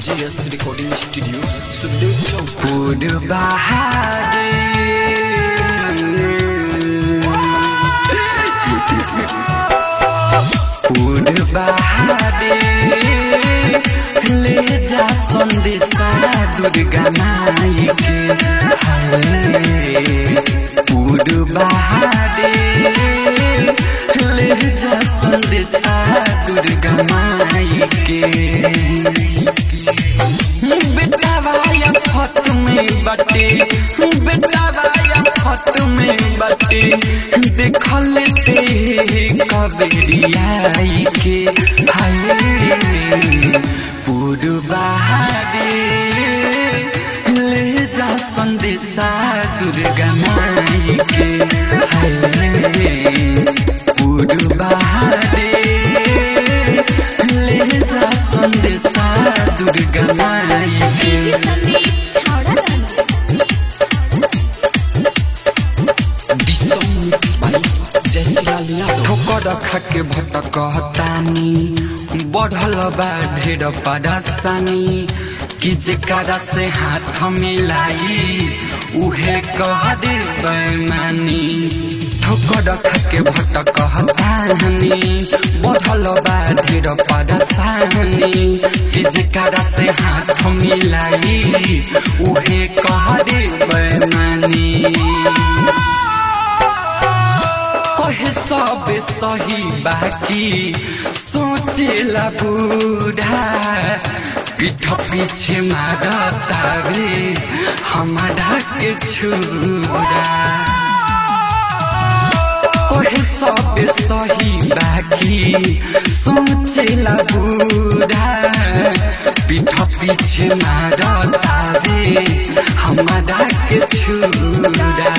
GS recording studio सुदेव चौक बहादे ले जा संदेशा दुर्गा माई के बहादे ले जा संदेशा दुर्गा माई के बेटा वाया फत में बटे बेटा वाया फत में बटे देख लेते कबेरियाई के बहादे ले जा संदेशा दुर्गा माई के बहादे ले जा संदेशा दुर्गा माई के ठोकर खाके भटकतानी बढ़ल बा ढेर परेशानी कि जेकरा से हाथ मिलाई उहे कह दे बेईमानी ठोकर खाके भटकतानी बढ़ल बा ढेर परेशानी कि जेकरा से हाथ मिलाई उहे कह दे बेईमानी कहे सब सही बाकी सोचेला बूढ़ा पीठ पीछे मारता रे हमारा के छुरा कहे सब सही बाकी सोचेला बूढ़ा पीठ पीछे मारता रे हमारा के छुरा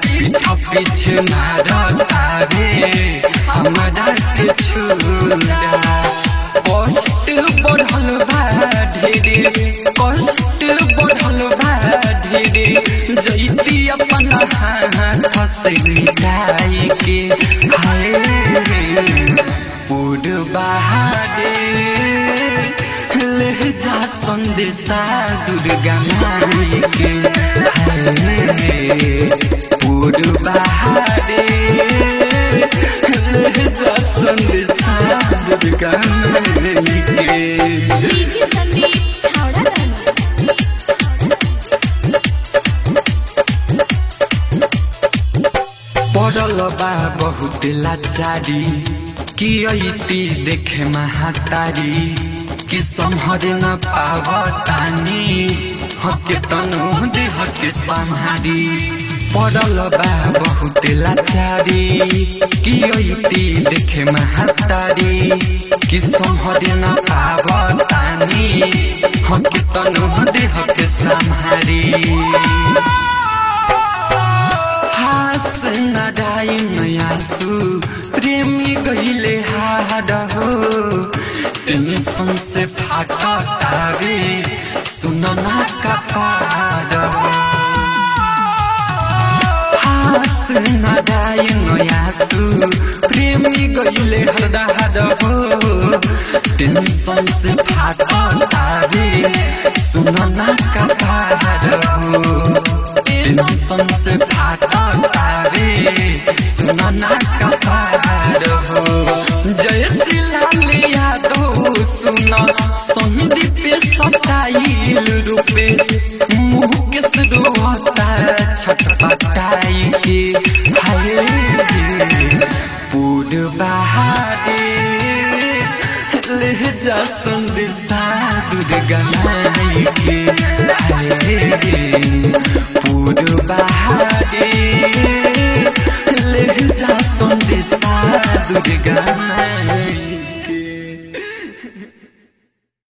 पीठ पीछे मारता रे हमारा के छुरा कष्ट बढ़ल बा ढेरे कष्ट बढ़ल बा ढेरे जैती अपन हाथ से मिटाई के बहादे ले जा संदेशा दुर्गा माई के बहादे ले जा संदेशा दुर्गा माई के पड़ल बा बहुत लाचारी कि अइती देखे महातारी कि संहरे न पावतानी हके तनु देह के संहारी पड़ल बा बहुत लाचारी कि अइती देखे महातारी कि संहरे न पावतानी हके तनु देह के संहारी नयासु प्रेमी गईले हाड हो टेंशन से फाटता रे सुनना का पाड हास नदाय नयासु प्रेमी गईले हाड हो टेंशन से फाटता रे सुनना का पाड हो टेंशन से फाटता रे सुनना का पार हो जय लाल यादव सुन संदीप सताइल रूपेश मुँह के रोता छटपटाई के बहादे ले जा संदेशा दुर्गा माई के